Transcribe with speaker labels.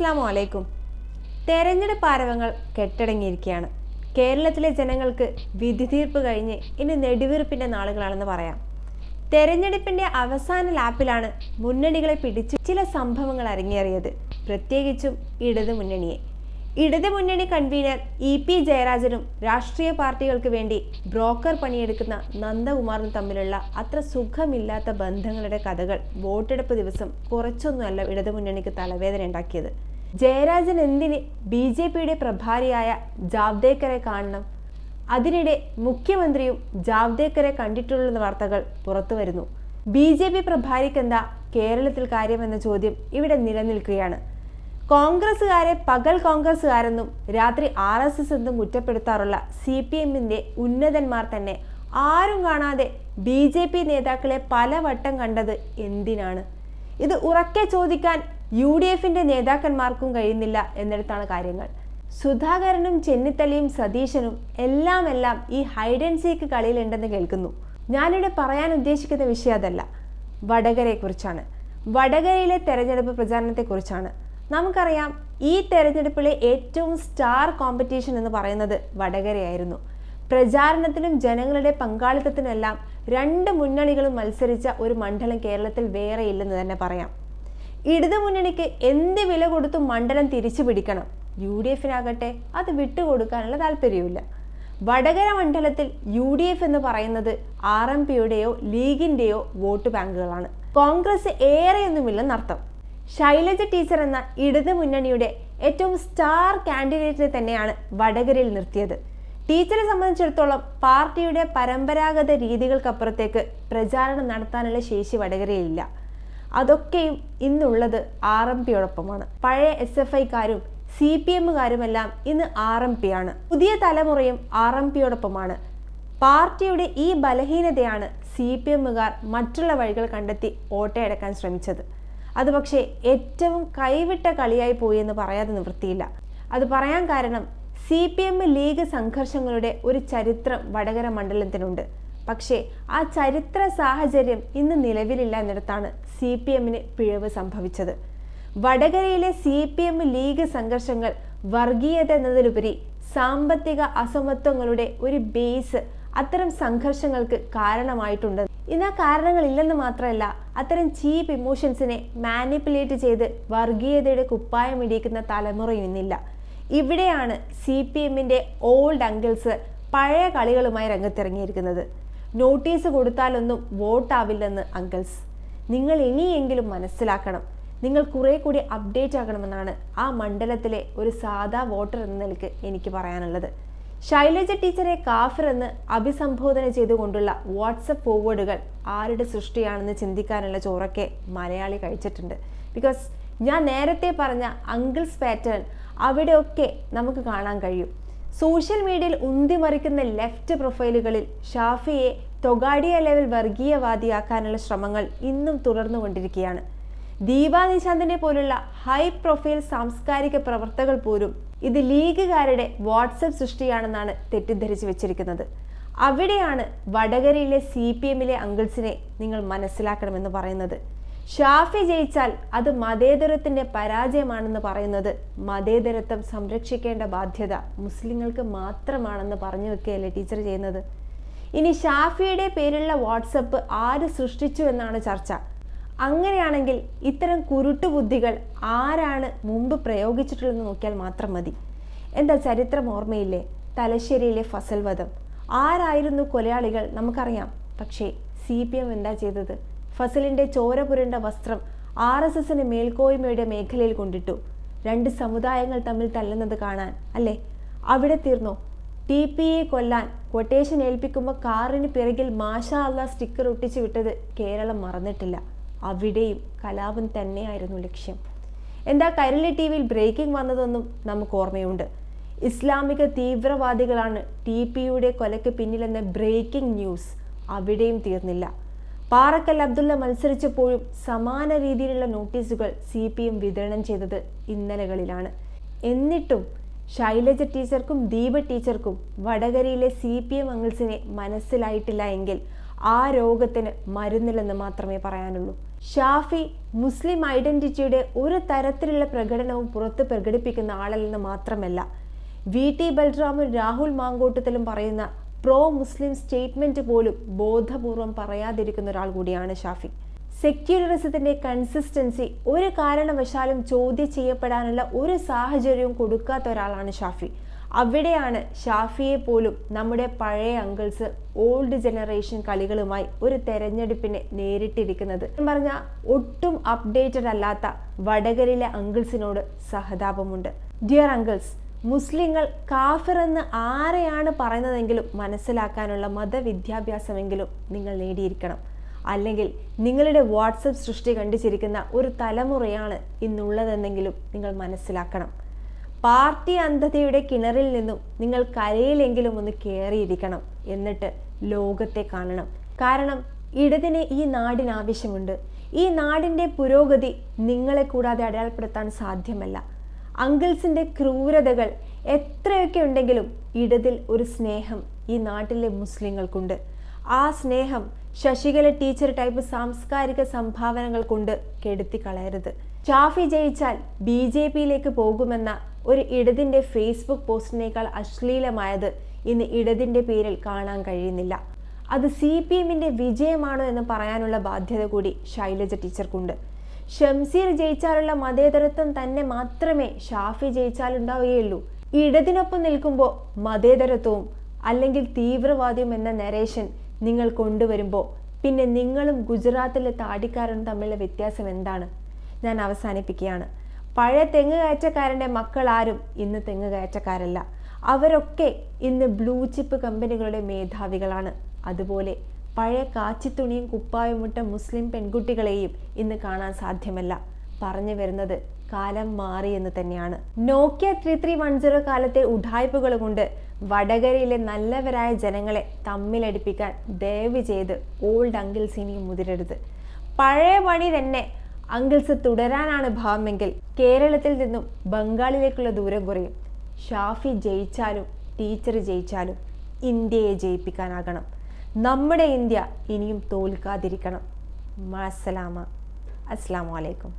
Speaker 1: അസ്സലാമു അലൈക്കും. തെരഞ്ഞെടുപ്പ് ആരവങ്ങൾ കെട്ടടങ്ങിയിരിക്കുകയാണ്. കേരളത്തിലെ ജനങ്ങൾക്ക് വിധി തീർപ്പ് കഴിഞ്ഞ് ഇനി നെടുവീർപ്പിന്റെ നാളുകളാണെന്ന് പറയാം. തെരഞ്ഞെടുപ്പിന്റെ അവസാന ലാപ്പിലാണ് മുന്നണികളെ പിടിച്ച് ചില സംഭവങ്ങൾ അരങ്ങേറിയത്, പ്രത്യേകിച്ചും ഇടതുമുന്നണിയെ. ഇടതുമുന്നണി കൺവീനർ ഇ.പി. ജയരാജനും രാഷ്ട്രീയ പാർട്ടികൾക്ക് വേണ്ടി ബ്രോക്കർ പണിയെടുക്കുന്ന നന്ദകുമാറും തമ്മിലുള്ള അത്ര സുഖമില്ലാത്ത ബന്ധങ്ങളുടെ കഥകൾ വോട്ടെടുപ്പ് ദിവസം കുറച്ചൊന്നുമല്ല ഇടതുമുന്നണിക്ക് തലവേദന ഉണ്ടാക്കിയത്. ജയരാജൻ എന്തിന് ബി.ജെ.പിയുടെ പ്രഭാരിയായ ജാവ്ദേക്കറെ കാണണം? അതിനിടെ മുഖ്യമന്ത്രിയും ജാവ്ദേക്കറെ കണ്ടിട്ടുള്ള വാർത്തകൾ പുറത്തു വരുന്നു. ബി.ജെ.പി പ്രഭാരിക്കെന്താ കേരളത്തിൽ കാര്യമെന്ന ചോദ്യം ഇവിടെ നിലനിൽക്കുകയാണ്. കോൺഗ്രസുകാരെ പകൽ കോൺഗ്രസുകാരെന്നും രാത്രി RSS എന്നും കുറ്റപ്പെടുത്താറുള്ള CPM-ന്റെ ഉന്നതന്മാർ തന്നെ ആരും കാണാതെ BJP നേതാക്കളെ പലവട്ടം കണ്ടത് എന്തിനാണ്? ഇത് ഉറക്കെ ചോദിക്കാൻ UDF-ന്റെ നേതാക്കന്മാർക്കും കഴിയുന്നില്ല എന്നിടത്താണ് കാര്യങ്ങൾ. സുധാകരനും ചെന്നിത്തലയും സതീശനും എല്ലാം ഈ ഹൈഡ് ആൻഡ് സീക്ക് കളിയിലുണ്ടെന്ന് കേൾക്കുന്നു. ഞാനിവിടെ പറയാൻ ഉദ്ദേശിക്കുന്ന വിഷയം അതല്ല, വടകരയെക്കുറിച്ചാണ്. വടകരയിലെ തെരഞ്ഞെടുപ്പ് പ്രചാരണത്തെക്കുറിച്ചാണ്. നമുക്കറിയാം, ഈ തെരഞ്ഞെടുപ്പിലെ ഏറ്റവും സ്റ്റാർ കോമ്പറ്റീഷൻ എന്ന് പറയുന്നത് വടകരയായിരുന്നു. പ്രചാരണത്തിനും ജനങ്ങളുടെ പങ്കാളിത്തത്തിനെല്ലാം രണ്ട് മുന്നണികളും മത്സരിച്ച ഒരു മണ്ഡലം കേരളത്തിൽ വേറെ ഇല്ലെന്ന് തന്നെ പറയാം. ഇടതുമുന്നണിക്ക് എന്ത് വില കൊടുത്തും മണ്ഡലം തിരിച്ചു പിടിക്കണം. UDF-നാകട്ടെ അത് വിട്ടുകൊടുക്കാനുള്ള താല്പര്യമില്ല. വടകര മണ്ഡലത്തിൽ UDF എന്ന് പറയുന്നത് RMPയുടെയോ ലീഗിന്റെയോ വോട്ട് ബാങ്കുകളാണ്. കോൺഗ്രസ് ഏറെയൊന്നുമില്ലെന്നർത്ഥം. ശൈലജ ടീച്ചർ എന്ന ഇടതുമുന്നണിയുടെ ഏറ്റവും സ്റ്റാർ കാൻഡിഡേറ്റിനെ തന്നെയാണ് വടകരയിൽ നിർത്തിയത്. ടീച്ചറെ സംബന്ധിച്ചിടത്തോളം പാർട്ടിയുടെ പരമ്പരാഗത രീതികൾക്കപ്പുറത്തേക്ക് പ്രചാരണം നടത്താനുള്ള ശേഷി വടകരയിലില്ല. അതൊക്കെയും ഇന്നുള്ളത് RMPയോടൊപ്പമാണ്. പഴയ SFIക്കാരും CPMകാരുമെല്ലാം ഇന്ന് RMPയാണ്. പുതിയ തലമുറയും RMPയോടൊപ്പമാണ്. പാർട്ടിയുടെ ഈ ബലഹീനതയാണ് CPMകാർ മറ്റുള്ള വഴികൾ കണ്ടെത്തി വോട്ടയടക്കാൻ ശ്രമിച്ചത്. അത് പക്ഷേ ഏറ്റവും കൈവിട്ട കളിയായി പോയി എന്ന് പറയാതെ നിവൃത്തിയില്ല. അത് പറയാൻ കാരണം CPM ലീഗ് സംഘർഷങ്ങളുടെ ഒരു ചരിത്രം വടകര മണ്ഡലത്തിനുണ്ട്. പക്ഷേ ആ ചരിത്ര സാഹചര്യം ഇന്ന് നിലവിലില്ല എന്നിടത്താണ് CPMന് പിഴവ് സംഭവിച്ചത്. വടകരയിലെ CPM ലീഗ് സംഘർഷങ്ങൾ വർഗീയത എന്നതിലുപരി സാമ്പത്തിക അസമത്വങ്ങളുടെ ഒരു ബേസ് അത്തരം സംഘർഷങ്ങൾക്ക് കാരണമായിട്ടുണ്ട്. ഇന്ന് ആ കാരണങ്ങളില്ലെന്ന് മാത്രമല്ല, അത്തരം ചീപ്പ് ഇമോഷൻസിനെ മാനിപ്പുലേറ്റ് ചെയ്ത് വർഗീയതയുടെ കുപ്പായം ഇടിക്കുന്ന തലമുറയും ഇന്നില്ല. ഇവിടെയാണ് CPMന്റെ ഓൾഡ് അങ്കിൾസ് പഴയ കളികളുമായി രംഗത്തിറങ്ങിയിരിക്കുന്നത്. Notice കൊടുത്താലൊന്നും വോട്ടാവില്ലെന്ന് uncles. നിങ്ങൾ ഇനിയെങ്കിലും മനസ്സിലാക്കണം. നിങ്ങൾ കുറെ കൂടി അപ്ഡേറ്റ് ആകണമെന്നാണ് ആ മണ്ഡലത്തിലെ ഒരു സാധാ വോട്ടർ എന്ന നിലയ്ക്ക് എനിക്ക് പറയാനുള്ളത്. ശൈലജ ടീച്ചറെ കാഫിർ എന്ന് അഭിസംബോധന ചെയ്തുകൊണ്ടുള്ള വാട്സപ്പ് ഫോർവേഡുകൾ ആരുടെ സൃഷ്ടിയാണെന്ന് ചിന്തിക്കാനുള്ള ചോറൊക്കെ മലയാളി കഴിച്ചിട്ടുണ്ട്. ബിക്കോസ് ഞാൻ നേരത്തെ പറഞ്ഞ അങ്കിൾസ് പാറ്റേൺ അവിടെയൊക്കെ നമുക്ക് കാണാൻ കഴിയും. സോഷ്യൽ മീഡിയയിൽ ഉന്തിമറിക്കുന്ന ലെഫ്റ്റ് പ്രൊഫൈലുകളിൽ ഷാഫിയെ തൊഗാഡിയ ലെവൽ വർഗീയവാദിയാക്കാനുള്ള ശ്രമങ്ങൾ ഇന്നും തുടർന്നുകൊണ്ടിരിക്കുകയാണ്. ദീപാ നിശാന്തിനെ പോലുള്ള ഹൈ പ്രൊഫൈൽ സാംസ്കാരിക പ്രവർത്തകർ പോലും ഇത് ലീഗുകാരുടെ വാട്സപ്പ് സൃഷ്ടിയാണെന്നാണ് തെറ്റിദ്ധരിച്ചു വെച്ചിരിക്കുന്നത്. അവിടെയാണ് വടകരയിലെ CPMലെ അങ്കിൾസിനെ നിങ്ങൾ മനസ്സിലാക്കണമെന്ന് പറയുന്നത്. ഷാഫി ജയിച്ചാൽ അത് മതേതരത്തിന്റെ പരാജയമാണെന്ന് പറയുന്നത് മതേതരത്വം സംരക്ഷിക്കേണ്ട ബാധ്യത മുസ്ലിങ്ങൾക്ക് മാത്രമാണെന്ന് പറഞ്ഞു വെക്കുകയല്ലേ ടീച്ചർ ചെയ്യുന്നത്? ഇനി ഷാഫിയുടെ പേരിലുള്ള വാട്സപ്പ് ആര് സൃഷ്ടിച്ചു എന്നാണ് ചർച്ച. അങ്ങനെയാണെങ്കിൽ ഇത്തരം കുരുട്ടുബുദ്ധികൾ ആരാണ് മുമ്പ് പ്രയോഗിച്ചിട്ടുള്ളതെന്ന് നോക്കിയാൽ മാത്രം മതി. എന്താ ചരിത്രം ഓർമ്മയില്ലേ? തലശ്ശേരിയിലെ ഫസൽ വധം. ആരായിരുന്നു കൊലയാളികൾ നമുക്കറിയാം. പക്ഷേ CPM എന്താ ചെയ്തത്? ഫസലിന്റെ ചോര പുരണ്ട വസ്ത്രം RSSന് മേൽക്കോയ്മയുടെ മേഖലയിൽ കൊണ്ടിട്ടു. രണ്ട് സമുദായങ്ങൾ തമ്മിൽ തല്ലുന്നത് കാണാൻ അല്ലേ? അവിടെ തീർന്നോ? TPയെ കൊല്ലാൻ കൊട്ടേഷൻ ഏൽപ്പിക്കുമ്പോൾ കാറിന് പിറകിൽ മാഷാ അല്ലാ സ്റ്റിക്കർ ഒട്ടിച്ചു വിട്ടത് കേരളം മറന്നിട്ടില്ല. അവിടെയും കലാപം തന്നെയായിരുന്നു ലക്ഷ്യം. എന്താ കൈരളി TVയിൽ ബ്രേക്കിംഗ് വന്നതൊന്നും നമുക്ക് ഓർമ്മയുണ്ട്. ഇസ്ലാമിക തീവ്രവാദികളാണ് TPയുടെ കൊലയ്ക്ക് പിന്നിലെന്ന ബ്രേക്കിംഗ് ന്യൂസ് അവിടെയും തീർന്നില്ല. പാറക്കൽ അബ്ദുള്ള മത്സരിച്ചപ്പോഴും സമാന രീതിയിലുള്ള നോട്ടീസുകൾ CPM വിതരണം ചെയ്തത് ഇന്നലകളിലാണ്. എന്നിട്ടും ശൈലജ ടീച്ചർക്കും ദീപ ടീച്ചർക്കും വടകരയിലെ CPM അംഗിൾസിനെ മനസ്സിലായിട്ടില്ല എങ്കിൽ ആ രോഗത്തിന് മരുന്നില്ലെന്ന് മാത്രമേ പറയാനുള്ളൂ. ഷാഫി മുസ്ലിം ഐഡന്റിറ്റിയുടെ ഒരു തരത്തിലുള്ള പ്രകടനവും പുറത്ത് പ്രകടിപ്പിക്കുന്ന ആളല്ലെന്ന് മാത്രമല്ല, VT ബൽറാമും രാഹുൽ മാങ്കോട്ടത്തിലും പറയുന്ന പ്രോ മുസ്ലിം സ്റ്റേറ്റ്മെന്റ് പോലും ബോധപൂർവം പറയാതിരിക്കുന്ന ഒരാൾ കൂടിയാണ് ഷാഫി. സെക്യുലറിസത്തിന്റെ കൺസിസ്റ്റൻസി ഒരു കാരണവശാലും ചോദ്യം ചെയ്യപ്പെടാനുള്ള ഒരു സാഹചര്യവും കൊടുക്കാത്ത ഒരാളാണ് ഷാഫി. അവിടെയാണ് ഷാഫിയെ പോലും നമ്മുടെ പഴയ അങ്കിൾസ് ഓൾഡ് ജനറേഷൻ കളികളുമായി ഒരു തെരഞ്ഞെടുപ്പിനെ നേരിട്ടിരിക്കുന്നത് പറഞ്ഞാൽ ഒട്ടും അപ്ഡേറ്റഡ് അല്ലാത്ത വടകരയിലെ അങ്കിൾസിനോട് സഹതാപമുണ്ട്. ഡിയർ അങ്കിൾസ്, മുസ്ലിങ്ങൾ കാഫിർ എന്ന് ആരെയാണ് പറയുന്നതെങ്കിലും മനസ്സിലാക്കാനുള്ള മതവിദ്യാഭ്യാസമെങ്കിലും നിങ്ങൾ നേടിയിരിക്കണം. അല്ലെങ്കിൽ നിങ്ങളുടെ വാട്സപ്പ് സൃഷ്ടി കണ്ടിച്ചിരിക്കുന്ന ഒരു തലമുറയാണ് ഇന്നുള്ളതെന്നെങ്കിലും നിങ്ങൾ മനസ്സിലാക്കണം. പാർട്ടി അന്ധതയുടെ കിണറിൽ നിന്നും നിങ്ങൾ കരയിലെങ്കിലും ഒന്ന് കയറിയിരിക്കണം. എന്നിട്ട് ലോകത്തെ കാണണം. കാരണം ഇടതിനെ ഈ നാടിന് ആവശ്യമുണ്ട്. ഈ നാടിൻ്റെ പുരോഗതി നിങ്ങളെ കൂടാതെ അടയാളപ്പെടുത്താൻ സാധ്യമല്ല. അങ്കിൾസിൻ്റെ ക്രൂരതകൾ എത്രയൊക്കെ ഉണ്ടെങ്കിലും ഇടതിൽ ഒരു സ്നേഹം ഈ നാട്ടിലെ മുസ്ലിങ്ങൾക്കുണ്ട്. ആ സ്നേഹം ശശികല ടീച്ചർ ടൈപ്പ് സാംസ്കാരിക സംഭാവനകൾ കൊണ്ട് കെടുത്തി കളയരുത്. ഷാഫി ജയിച്ചാൽ BJPയിലേക്ക് പോകുമെന്ന ഒരു ഇടതിൻ്റെ ഫേസ്ബുക്ക് പോസ്റ്റിനേക്കാൾ അശ്ലീലമായത് ഇന്ന് ഇടതിൻ്റെ പേരിൽ കാണാൻ കഴിയുന്നില്ല. അത് CPMന്റെ വിജയമാണോ എന്ന് പറയാനുള്ള ബാധ്യത കൂടി ശൈലജ ടീച്ചർക്കുണ്ട്. ഷംസീർ ജയിച്ചാലുള്ള മതേതരത്വം തന്നെ മാത്രമേ ഷാഫി ജയിച്ചാലുണ്ടാവുകയുള്ളൂ. ഇടതിനൊപ്പം നിൽക്കുമ്പോൾ മതേതരത്വവും അല്ലെങ്കിൽ തീവ്രവാദിയും എന്ന നരേഷൻ നിങ്ങൾ കൊണ്ടുവരുമ്പോൾ പിന്നെ നിങ്ങളും ഗുജറാത്തിലെ താടിക്കാരനും തമ്മിലുള്ള വ്യത്യാസം എന്താണ്? ഞാൻ അവസാനിപ്പിക്കുകയാണ്. പഴയ തെങ്ങ് കയറ്റക്കാരൻ്റെ മക്കൾ ആരും ഇന്ന് തെങ്ങ് കയറ്റക്കാരല്ല. അവരൊക്കെ ഇന്ന് ബ്ലൂ ചിപ്പ് കമ്പനികളുടെ മേധാവികളാണ്. അതുപോലെ പഴയ കാച്ചിത്തുണിയും കുപ്പായും മുട്ട മുസ്ലിം പെൺകുട്ടികളെയും ഇന്ന് കാണാൻ സാധ്യമല്ല. പറഞ്ഞു വരുന്നത് കാലം മാറി എന്ന് തന്നെയാണ്. നോക്കിയ 3310 കാലത്തെ ഉഡായ്പകൾ കൊണ്ട് വടകരയിലെ നല്ലവരായ ജനങ്ങളെ തമ്മിലടിപ്പിക്കാൻ ദയവ് ചെയ്ത് ഓൾഡ് അങ്കിൾസ് ഇനിയും മുതിരരുത്. പഴയ പണി തന്നെ അങ്കിൾസ് തുടരാനാണ് ഭാവമെങ്കിൽ കേരളത്തിൽ നിന്നും ബംഗാളിലേക്കുള്ള ദൂരം കുറയും. ഷാഫി ജയിച്ചാലും ടീച്ചർ ജയിച്ചാലും ഇന്ത്യയെ ജയിപ്പിക്കാനാകണം. നമ്മുടെ ഇന്ത്യ ഇനിയും തോൽക്കാതിരിക്കണം. അസ്സലാമു അലൈക്കും.